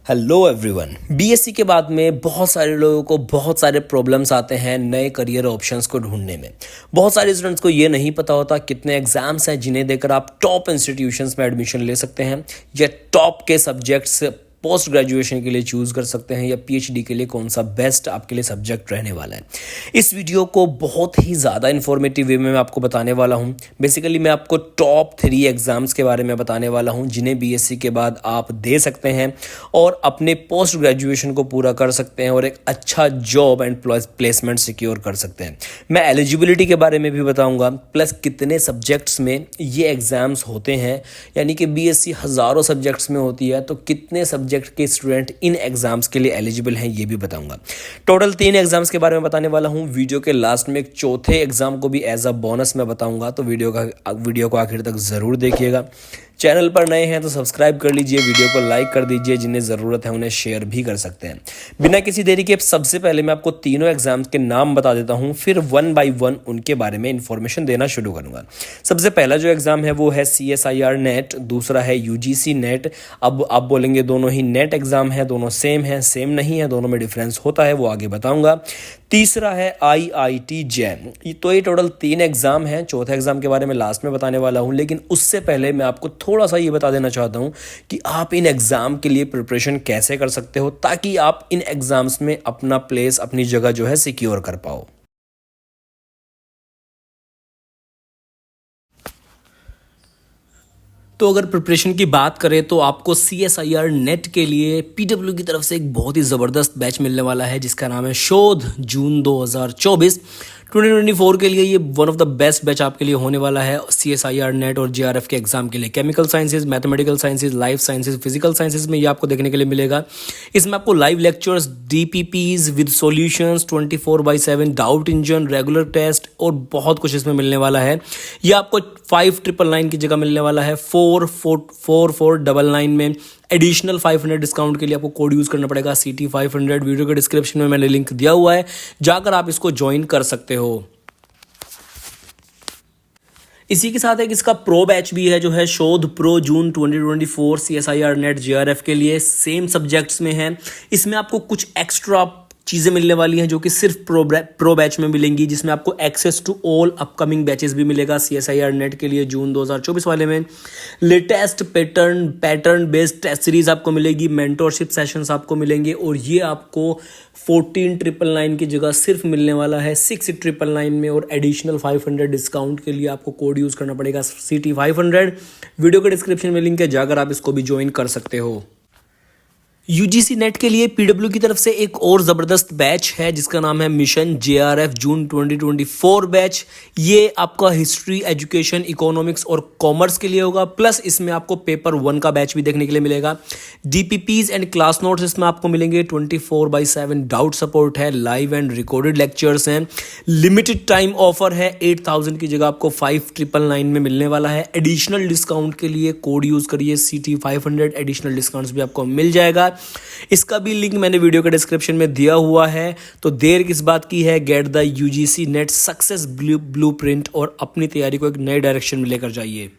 Hello everyone. BSc के बाद में बहुत सारे लोगों को बहुत सारे प्रॉब्लम्स आते हैं नए करियर ऑप्शंस को ढूंढने में। बहुत सारे स्टूडेंट्स को ये नहीं पता होता कितने एग्जाम्स हैं जिन्हें देकर आप टॉप इंस्टीट्यूशंस में एडमिशन ले सकते हैं या टॉप के सब्जेक्ट्स पोस्ट ग्रेजुएशन के लिए चूज कर सकते हैं या पीएचडी के लिए कौन सा बेस्ट आपके लिए सब्जेक्ट रहने वाला है। इस वीडियो को बहुत ही ज़्यादा इन्फॉर्मेटिव वे में मैं आपको बताने वाला हूं। बेसिकली मैं आपको टॉप 3 एग्जाम्स के बारे में बताने वाला हूं जिन्हें बीएससी के बाद आप दे सकते हैं और अपने पोस्ट ग्रेजुएशन को पूरा कर सकते हैं और एक अच्छा जॉब एंड प्लेसमेंट सिक्योर कर सकते हैं। मैं एलिजिबिलिटी के बारे में भी बताऊंगा, प्लस कितने सब्जेक्ट्स में ये एग्जाम्स होते हैं, यानी कि बीएससी हज़ारों सब्जेक्ट्स में होती है तो कितने सब्जेक्ट के स्टूडेंट इन एग्जाम्स के लिए एलिजिबल हैं ये भी बताऊंगा। टोटल 3 एग्जाम्स के बारे में बताने वाला हूं। वीडियो के लास्ट में एक चौथे एग्जाम को भी एज अ बोनस में बताऊंगा, तो वीडियो को आखिर तक जरूर देखिएगा। चैनल पर नए हैं तो सब्सक्राइब कर लीजिए, वीडियो को लाइक कर दीजिए, जिन्हें ज़रूरत है उन्हें शेयर भी कर सकते हैं। बिना किसी देरी के सबसे पहले मैं आपको तीनों एग्जाम्स के नाम बता देता हूं, फिर 1 बाय 1 उनके बारे में इंफॉर्मेशन देना शुरू करूंगा। सबसे पहला जो एग्जाम है वो है CSIR नेट, दूसरा है UGC नेट। अब आप बोलेंगे दोनों ही नेट एग्जाम है, दोनों सेम है, सेम नहीं है, दोनों में डिफरेंस होता है, वो आगे बताऊंगा। तीसरा है IIT जैम। तो ये टोटल 3 एग्जाम हैं। चौथा एग्जाम के बारे में लास्ट में बताने वाला हूं, लेकिन उससे पहले मैं आपको थोड़ा सा ये बता देना चाहता हूं कि आप इन एग्जाम के लिए प्रिपरेशन कैसे कर सकते हो ताकि आप इन एग्जाम्स में अपना प्लेस, अपनी जगह जो है सिक्योर कर पाओ। तो अगर प्रिपरेशन की बात करें तो आपको CSIR नेट के लिए PW की तरफ से एक बहुत ही ज़बरदस्त बैच मिलने वाला है जिसका नाम है शोध जून 2024 के लिए। ये one of the best batch आपके लिए होने वाला है CSIR नेट और JRF के एग्जाम के लिए। Chemical sciences, mathematical sciences, life sciences, physical sciences में ये आपको देखने के लिए मिलेगा। इसमें आपको live lectures, DPPs with solutions, 24/7 doubt engine, regular test और बहुत कुछ इसमें मिलने वाला है। ये आपको 5999 की जगह मिलने वाला है 4499 में। एडिशनल 500 डिस्काउंट के लिए आपको कोड यूज करना पड़ेगा CT500। वीडियो के डिस्क्रिप्शन में मैंने लिंक दिया हुआ है, जाकर आप इसको ज्वाइन कर सकते हो। इसी के साथ एक इसका प्रो बैच भी है जो है शोध प्रो जून 2024 CSIR नेट JRF के लिए। सेम सब्जेक्ट्स में है। इसमें आपको कुछ एक्स्ट्रा चीज़ें मिलने वाली हैं जो कि सिर्फ प्रो बैच में मिलेंगी, जिसमें आपको access to all upcoming batches भी मिलेगा CSIR नेट के लिए जून 2024 वाले में। Latest pattern based test series आपको मिलेगी, मेंटोरशिप सेशंस आपको मिलेंगे और ये आपको 14,999 की जगह सिर्फ मिलने वाला है 6,999 में। और एडिशनल 500 डिस्काउंट के लिए आपको कोड यूज़ करना पड़ेगा CT500। वीडियो के डिस्क्रिप्शन में लिंक है, जाकर आप इसको भी ज्वाइन कर सकते हो। UGC नेट के लिए PW की तरफ से एक और ज़बरदस्त बैच है जिसका नाम है मिशन JRF जून 2024 बैच। ये आपका हिस्ट्री, एजुकेशन, इकोनॉमिक्स और कॉमर्स के लिए होगा, प्लस इसमें आपको पेपर 1 का बैच भी देखने के लिए मिलेगा। DPPs एंड क्लास नोट्स इसमें आपको मिलेंगे, 24/7 डाउट सपोर्ट है, लाइव एंड रिकॉर्डेड लेक्चर्स हैं। लिमिटेड टाइम ऑफर है, 8,000 की जगह आपको 5,999 में मिलने वाला है। एडिशनल डिस्काउंट के लिए कोड यूज़ करिए CT500, एडिशनल डिस्काउंट्स भी आपको मिल जाएगा। इसका भी लिंक मैंने वीडियो के डिस्क्रिप्शन में दिया हुआ है। तो देर किस बात की है, get the UGC net success blueprint और अपनी तैयारी को एक नए डायरेक्शन में लेकर जाइए।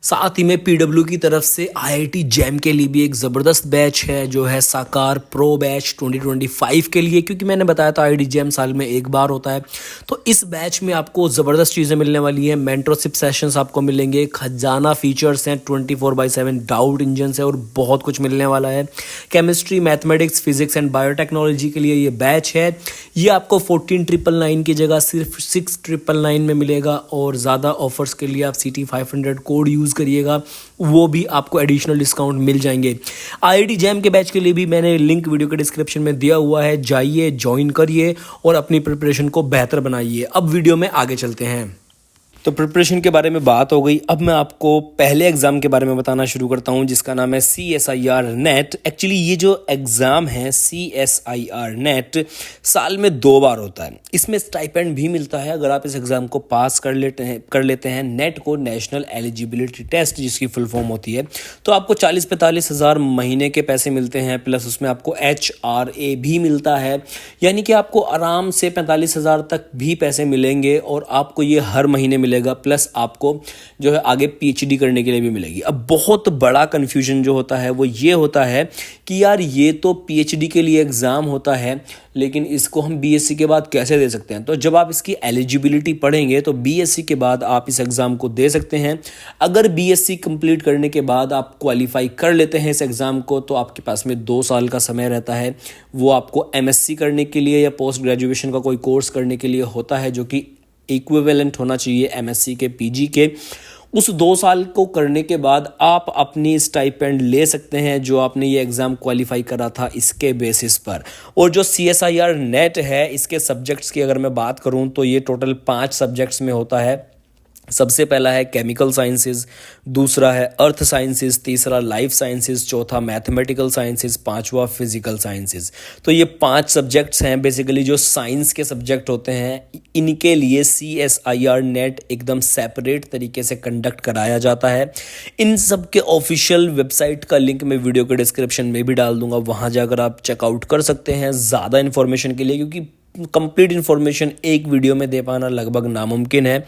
साथ ही में PW की तरफ से IIT जैम के लिए भी एक ज़बरदस्त बैच है जो है साकार प्रो बैच 2025 के लिए, क्योंकि मैंने बताया था IIT जैम साल में एक बार होता है। तो इस बैच में आपको ज़बरदस्त चीज़ें मिलने वाली हैं। मेंटरशिप सेशंस आपको मिलेंगे, खजाना फीचर्स हैं, 24/7 डाउट इंजन है और बहुत कुछ मिलने वाला है। Chemistry, mathematics, physics and biotechnology के लिए ये बैच है। ये आपको 14,999 की जगह सिर्फ 6,999 में मिलेगा और ज़्यादा ऑफर्स के लिए आप CT500 कोड यूज़ करिएगा, वो भी आपको एडिशनल डिस्काउंट मिल जाएंगे। IIT जैम के बैच के लिए भी मैंने लिंक वीडियो के डिस्क्रिप्शन में दिया हुआ है, जाइए, ज्वाइन करिए और अपनी प्रिपरेशन को बेहतर बनाइए। अब वीडियो में आगे चलते हैं। तो प्रिपरेशन के बारे में बात हो गई, अब मैं आपको पहले एग्ज़ाम के बारे में बताना शुरू करता हूं जिसका नाम है CSIR नेट। एक्चुअली ये जो एग्ज़ाम है CSIR नेट साल में 2 बार होता है। इसमें स्टाइपेंड भी मिलता है अगर आप इस एग्ज़ाम को पास कर लेते हैं नेट को, नेशनल एलिजिबिलिटी टेस्ट जिसकी फुल फॉर्म होती है। तो आपको 40-45 हज़ार महीने के पैसे मिलते हैं, प्लस उसमें आपको HRA भी मिलता है, यानी कि आपको आराम से 45 हज़ार तक भी पैसे मिलेंगे और आपको ये हर महीने मिलेगा। मिलेगा, प्लस आपको जो है आगे पीएचडी करने के लिए भी मिलेगी। अब बहुत बड़ा कन्फ्यूजन जो होता है वो ये होता है कि यार ये तो पीएचडी के लिए एग्ज़ाम होता है, लेकिन इसको हम बीएससी के बाद कैसे दे सकते हैं? तो जब आप इसकी एलिजिबिलिटी पढ़ेंगे तो बीएससी के बाद आप इस एग्ज़ाम को दे सकते हैं। अगर बीएससी कंप्लीट करने के बाद आप क्वालिफाई कर लेते हैं इस एग्ज़ाम को, तो आपके पास में 2 साल का समय रहता है। वो आपको एमएससी करने के लिए या पोस्ट ग्रेजुएशन का कोई कोर्स करने के लिए होता है, जो कि इक्विवेलेंट होना चाहिए एमएससी के, पीजी के। उस 2 साल को करने के बाद आप अपनी स्टाइपेंड ले सकते हैं जो आपने ये एग्ज़ाम क्वालिफाई करा था इसके बेसिस पर। और जो CSIR नेट है, इसके सब्जेक्ट्स की अगर मैं बात करूं तो ये टोटल 5 सब्जेक्ट्स में होता है। सबसे पहला है केमिकल साइंसेज, दूसरा है अर्थ साइंसेज, तीसरा लाइफ साइंसेज, चौथा मैथमेटिकल साइंसेज, पांचवा फिजिकल साइंसेज। तो ये 5 सब्जेक्ट्स हैं बेसिकली जो साइंस के सब्जेक्ट होते हैं। इनके लिए CSIR नेट एकदम सेपरेट तरीके से कंडक्ट कराया जाता है। इन सब के ऑफिशियल वेबसाइट का लिंक मैं वीडियो के डिस्क्रिप्शन में भी डाल दूंगा, वहाँ जाकर आप चेकआउट कर सकते हैं ज़्यादा इन्फॉर्मेशन के लिए, क्योंकि कंप्लीट इन्फॉर्मेशन एक वीडियो में दे पाना लगभग नामुमकिन है।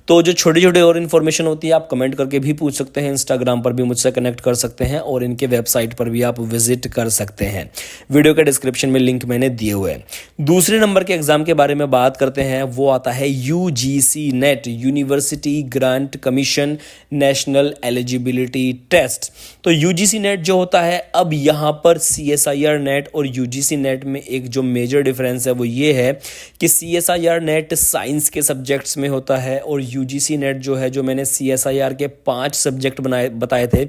तो जो छोटे छोटे और इन्फॉर्मेशन होती है आप कमेंट करके भी पूछ सकते हैं, इंस्टाग्राम पर भी मुझसे कनेक्ट कर सकते हैं और इनके वेबसाइट पर भी आप विजिट कर सकते हैं। वीडियो के डिस्क्रिप्शन में लिंक मैंने दिए हुए हैं। दूसरे नंबर के एग्जाम के बारे में बात करते हैं, वो आता है UGC net, university grants commission national eligibility test. तो UGC नेट जो होता है, अब यहाँ पर CSIR नेट और UGC नेट में एक जो मेजर डिफरेंस है वो ये है कि CSIR नेट साइंस के सब्जेक्ट्स में होता है और UGC नेट जो है, जो मैंने CSIR के 5 सब्जेक्ट बताए थे,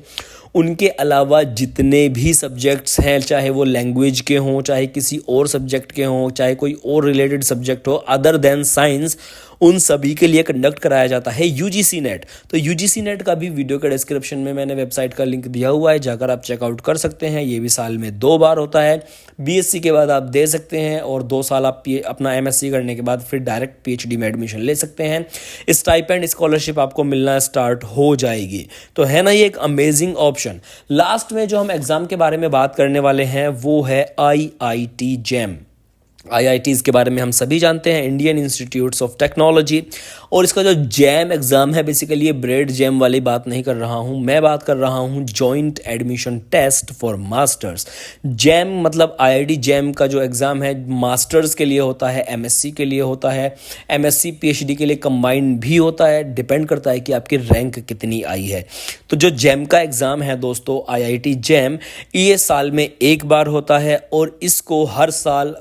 उनके अलावा जितने भी सब्जेक्ट्स हैं, चाहे वो लैंग्वेज के हों, चाहे किसी और सब्जेक्ट के हों, चाहे कोई और रिलेटेड सब्जेक्ट हो अदर देन साइंस, उन सभी के लिए कंडक्ट कराया जाता है UGC नेट। तो UGC नेट का भी वीडियो के डिस्क्रिप्शन में मैंने वेबसाइट का लिंक दिया हुआ है, जाकर आप चेकआउट कर सकते हैं। ये भी साल में 2 बार होता है। BSc के बाद आप दे सकते हैं और 2 साल आप अपना MSc करने के बाद फिर डायरेक्ट PhD में एडमिशन ले सकते हैं। स्टाइपेंड स्कॉलरशिप आपको मिलना स्टार्ट हो जाएगी। तो है ना ये एक अमेजिंग ऑप्शन। लास्ट में जो हम एग्जाम के बारे में बात करने वाले हैं वो है IIT JAM। IITs के बारे में हम सभी जानते हैं, इंडियन इंस्टीट्यूट्स ऑफ टेक्नोलॉजी। और इसका जो जैम एग्ज़ाम है, बेसिकली ये ब्रेड जैम वाली बात नहीं कर रहा हूँ, मैं बात कर रहा हूँ joint admission test for masters. JAM मतलब IIT जैम का जो एग्ज़ाम है मास्टर्स के लिए होता है, MSc के लिए होता है, MSc PhD के लिए कंबाइंड भी होता है। डिपेंड करता है कि आपकी रैंक कितनी आई है। तो जो जैम का एग्ज़ाम है दोस्तों, IIT जैम, ये साल में 1 बार होता है और इसको हर साल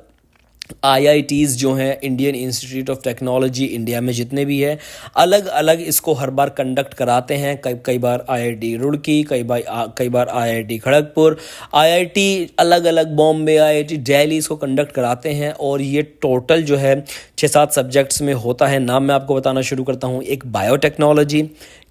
IITs जो हैं, Indian institute of technology, India में जितने भी है, अलग अलग इसको हर बार कंडक्ट कराते हैं। कई बार IIT रुड़की, कई बार IIT खड़गपुर, IIT अलग अलग बॉम्बे, IIT दिल्ली इसको कंडक्ट कराते हैं। और ये टोटल जो है 6-7 सब्जेक्ट्स में होता है। नाम मैं आपको बताना शुरू करता हूँ। एक बायोटेक्नोलॉजी,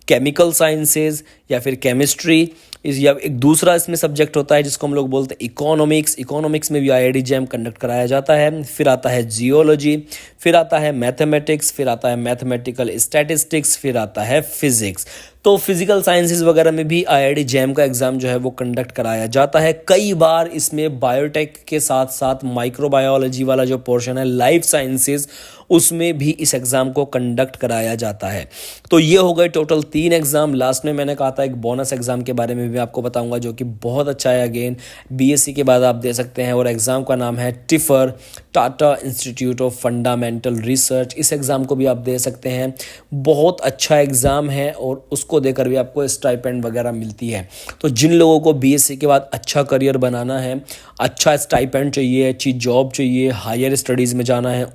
केमिकल साइंसेज या फिर केमिस्ट्री, या एक दूसरा इसमें सब्जेक्ट होता है जिसको हम लोग बोलते हैं इकोनॉमिक्स। इकोनॉमिक्स में भी IIT जैम कंडक्ट कराया जाता है। फिर आता है जियोलॉजी, फिर आता है मैथमेटिक्स, फिर आता है मैथमेटिकल स्टैटिस्टिक्स, फिर आता है फिजिक्स। तो फिजिकल साइंसेज वगैरह में भी IIT जैम का एग्ज़ाम जो है वो कंडक्ट कराया जाता है। कई बार इसमें बायोटेक के साथ साथ माइक्रोबायोलॉजी वाला जो पोर्शन है, लाइफ साइंसेज, उसमें भी इस एग्ज़ाम को कंडक्ट कराया जाता है। तो ये हो गए टोटल 3 एग्ज़ाम। लास्ट में मैंने कहा था एक बोनस एग्ज़ाम के बारे में भी आपको बताऊंगा, जो कि बहुत अच्छा है। अगेन BSc के बाद आप दे सकते हैं और एग्ज़ाम का नाम है TIFR, Tata institute of fundamental research. इस एग्ज़ाम को भी आप दे सकते हैं। बहुत अच्छा एग्ज़ाम है और उसको देकर भी आपको स्टाइपेंड वगैरह मिलती है। तो जिन लोगों को BSc के बाद अच्छा करियर बनाना है, अच्छा स्टाइपेंड चाहिए, अच्छी जॉब चाहिए, हायर स्टडीज़ में जाना है,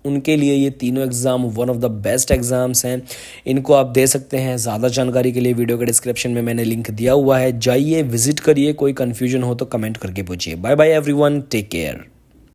उनके लिए ये तीनों exam one of the best exams हैं। इनको आप दे सकते हैं। ज़्यादा जानकारी के लिए वीडियो के डिस्क्रिप्शन में मैंने लिंक दिया हुआ है, जाइए विजिट करिए। कोई कन्फ्यूजन हो तो कमेंट करके पूछिए। Bye bye everyone, take care.